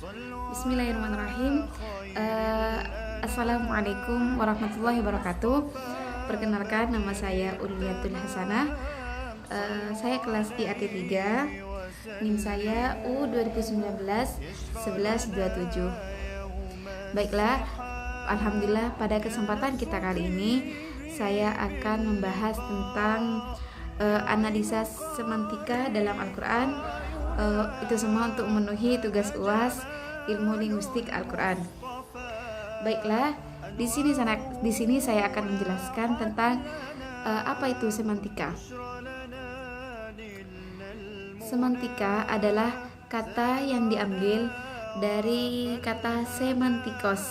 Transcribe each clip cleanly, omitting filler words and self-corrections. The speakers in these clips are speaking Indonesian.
Bismillahirrahmanirrahim. Assalamualaikum warahmatullahi wabarakatuh. Perkenalkan, nama saya Uliyatul Hasanah. Saya kelas IAT 3. NIM saya U2019-1127. Baiklah, alhamdulillah pada kesempatan kita kali ini saya akan membahas tentang analisa semantika dalam Al-Quran. Itu semua untuk memenuhi tugas UAS ilmu linguistik Al-Quran. Baiklah, di sini saya akan menjelaskan tentang apa itu semantika. Semantika adalah kata yang diambil dari kata semantikos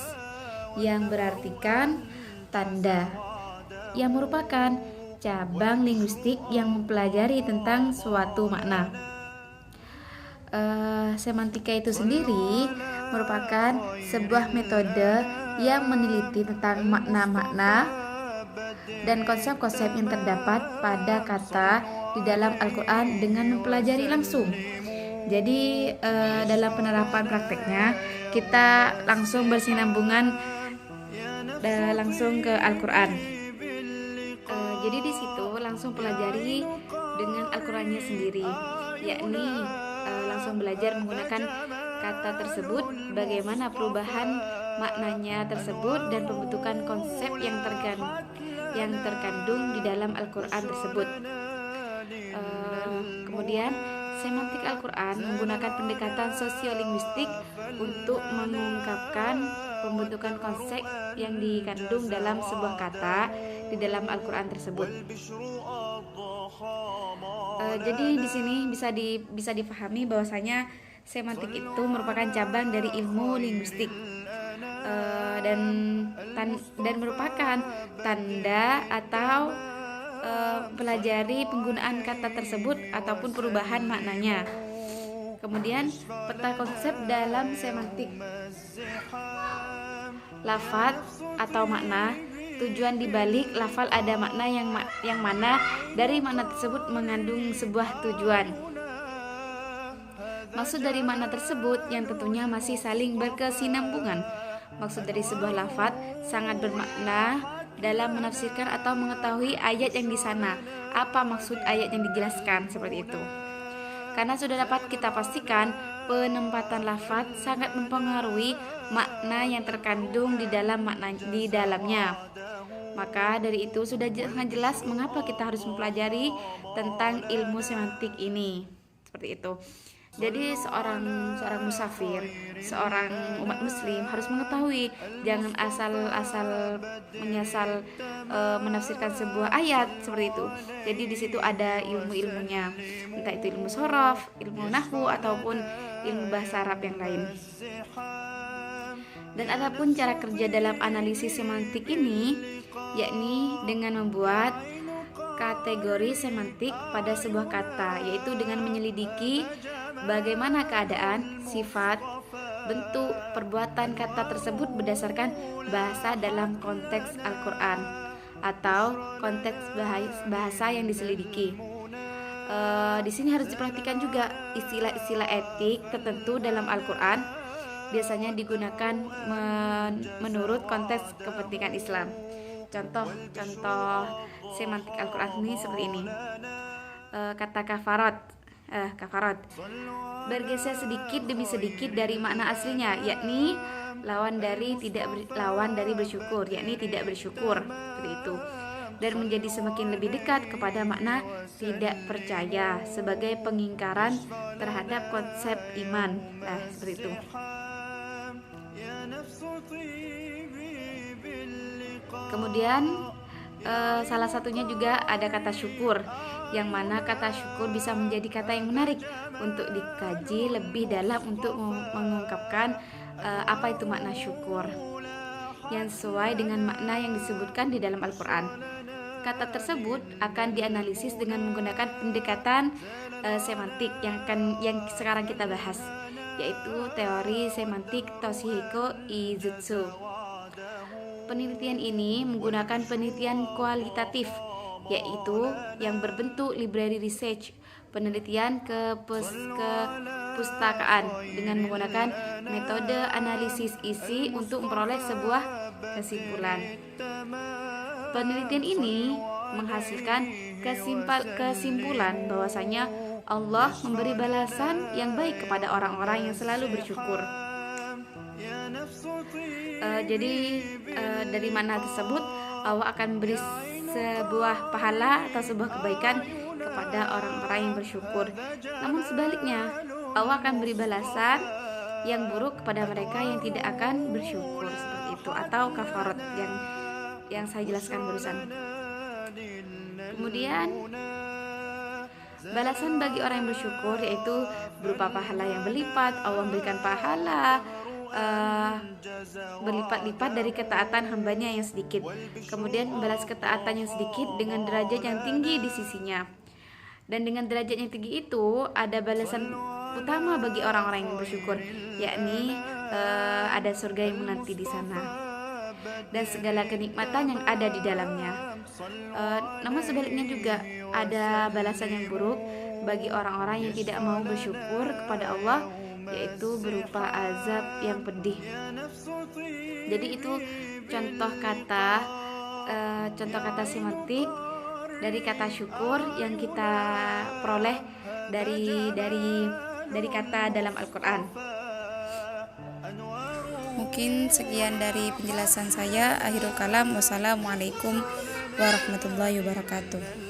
yang berartikan tanda, yang merupakan cabang linguistik yang mempelajari tentang suatu makna. Semantika itu sendiri merupakan sebuah metode yang meneliti tentang makna-makna dan konsep-konsep yang terdapat pada kata di dalam Al-Quran dengan mempelajari langsung. Jadi dalam penerapan prakteknya kita langsung bersinambungan langsung ke Al-Quran. Jadi di situ langsung pelajari dengan Al-Qurannya sendiri, yakni langsung belajar menggunakan kata tersebut, bagaimana perubahan maknanya tersebut dan pembentukan konsep yang terkandung di dalam Al-Quran tersebut. Kemudian semantik Al-Quran menggunakan pendekatan sosiolinguistik untuk mengungkapkan pembentukan konsep yang dikandung dalam sebuah kata di dalam Al-Quran tersebut. Jadi di sini bisa dipahami bahwasanya semantik itu merupakan cabang dari ilmu linguistik dan merupakan tanda atau pelajari penggunaan kata tersebut ataupun perubahan maknanya. Kemudian peta konsep dalam semantik. Lafaz atau makna. Tujuan dibalik lafal ada makna yang mana dari makna tersebut mengandung sebuah tujuan. Maksud dari makna tersebut yang tentunya masih saling berkesinambungan. Maksud dari sebuah lafaz sangat bermakna dalam menafsirkan atau mengetahui ayat yang di sana. Apa maksud ayat yang dijelaskan, seperti itu. Karena sudah dapat kita pastikan penempatan lafaz sangat mempengaruhi makna yang terkandung di dalamnya. Maka dari itu sudah sangat jelas mengapa kita harus mempelajari tentang ilmu semantik ini. Seperti itu. Jadi seorang musafir, seorang umat muslim harus mengetahui, jangan asal menyasal menafsirkan sebuah ayat seperti itu. Jadi di situ ada ilmu-ilmunya, entah itu ilmu shorof, ilmu nahwu ataupun ilmu bahasa Arab yang lain. Dan adapun cara kerja dalam analisis semantik ini, yakni dengan membuat kategori semantik pada sebuah kata, yaitu dengan menyelidiki bagaimana keadaan, sifat, bentuk, perbuatan kata tersebut berdasarkan bahasa dalam konteks Al-Quran atau konteks bahasa yang diselidiki. Di sini harus diperhatikan juga istilah-istilah etik tertentu dalam Al-Quran biasanya digunakan menurut konteks kepentingan Islam. Contoh semantik Al-Quran ini seperti ini. Kata kafarat bergeser sedikit demi sedikit dari makna aslinya, yakni lawan dari bersyukur, yakni tidak bersyukur, seperti itu, dan menjadi semakin lebih dekat kepada makna tidak percaya sebagai pengingkaran terhadap konsep iman. Seperti itu. Kemudian salah satunya juga ada kata syukur, yang mana kata syukur bisa menjadi kata yang menarik untuk dikaji lebih dalam untuk mengungkapkan apa itu makna syukur yang sesuai dengan makna yang disebutkan di dalam Al-Quran. Kata tersebut akan dianalisis dengan menggunakan pendekatan semantik yang sekarang kita bahas, yaitu teori semantik Toshihiko Izutsu. Penelitian ini menggunakan penelitian kualitatif, yaitu yang berbentuk library research, penelitian perpustakaan dengan menggunakan metode analisis isi untuk memperoleh sebuah kesimpulan. Penelitian ini menghasilkan kesimpulan bahwasanya Allah memberi balasan yang baik kepada orang-orang yang selalu bersyukur. Jadi dari mana tersebut Allah akan memberi sebuah pahala atau sebuah kebaikan kepada orang-orang yang bersyukur. Namun sebaliknya, Allah akan beri balasan yang buruk kepada mereka yang tidak akan bersyukur, seperti itu, atau kafarat yang saya jelaskan barusan. Kemudian balasan bagi orang yang bersyukur yaitu berupa pahala yang berlipat. Allah memberikan pahala berlipat-lipat dari ketaatan hambanya yang sedikit, kemudian membalas ketaatan yang sedikit dengan derajat yang tinggi di sisinya. Dan dengan derajat yang tinggi itu ada balasan utama bagi orang-orang yang bersyukur, yakni ada surga yang menanti di sana dan segala kenikmatan yang ada di dalamnya. Namun sebaliknya juga ada balasan yang buruk bagi orang-orang yang tidak mau bersyukur kepada Allah, yaitu berupa azab yang pedih. Jadi itu contoh kata semantik dari kata syukur yang kita peroleh dari kata dalam Al-Quran. Mungkin sekian dari penjelasan saya. Akhirul kalam. Wassalamualaikum warahmatullahi wabarakatuh.